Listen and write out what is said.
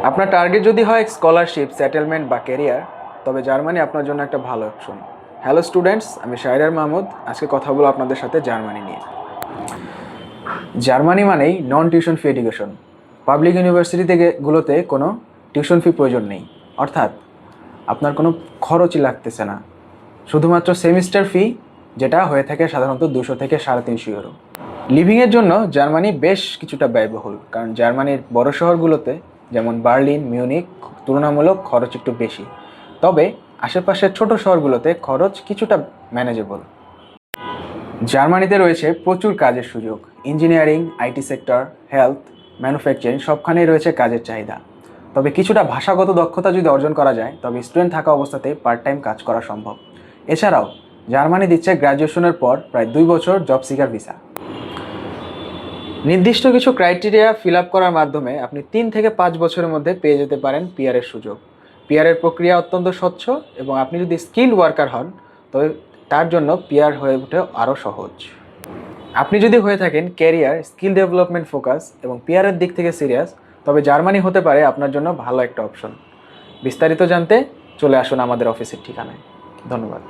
আপনার টার্গেট যদি হয় স্কলারশিপ, সেটেলমেন্ট বা ক্যারিয়ার, তবে জার্মানি আপনার জন্য একটা ভালো অপশন। হ্যালো স্টুডেন্টস, আমি শায়রার মাহমুদ। আজকে কথা বলবো আপনাদের সাথে জার্মানি নিয়ে। জার্মানি মানেই non tuition fee education. Public university গুলোতে কোনো টিউশন ফি প্রয়োজন নেই, অর্থাৎ আপনার কোনো খরচই লাগতেছে না। শুধুমাত্র সেমিস্টার ফি, যেটা হয়ে থাকে সাধারণত 200 থেকে 350 ইউরো। লিভিংয়ের জন্য জার্মানি বেশ কিছুটা ব্যয়বহুল, কারণ জার্মানির বড় শহরগুলোতে যেমন বার্লিন, মিউনিক তুলনামূলক খরচ একটু বেশি। তবে আশেপাশের ছোট শহরগুলোতে খরচ কিছুটা ম্যানেজেবল। জার্মানিতে রয়েছে প্রচুর কাজের সুযোগ। Engineering, IT sector, health, manufacturing সবখানেই রয়েছে কাজের চাহিদা। তবে কিছুটা ভাষাগত দক্ষতা যদি অর্জন করা যায়, তবে স্টুডেন্ট থাকা অবস্থাতে পার্ট টাইম কাজ করা সম্ভব। এছাড়াও জার্মানি দিচ্ছে গ্র্যাজুয়েশনের পর প্রায় 2 বছর জব সিকার ভিসা। নির্দিষ্ট কিছু ক্রাইটেরিয়া ফিল আপ করার মাধ্যমে আপনি 3 থেকে 5 বছরের মধ্যে পেয়ে যেতে পারেন পিআরের সুযোগ। পিআরের প্রক্রিয়া অত্যন্ত স্বচ্ছ, এবং আপনি যদি স্কিল ওয়ার্কার হন, তবে তার জন্য পিআর হয়ে ওঠে আরও সহজ। আপনি যদি হয়ে থাকেন ক্যারিয়ার, স্কিল ডেভেলপমেন্ট ফোকাস এবং পিআরের দিক থেকে সিরিয়াস, তবে জার্মানি হতে পারে আপনার জন্য ভালো একটা অপশন। বিস্তারিত জানতে চলে আসুন আমাদের অফিসের ঠিকানায়। ধন্যবাদ।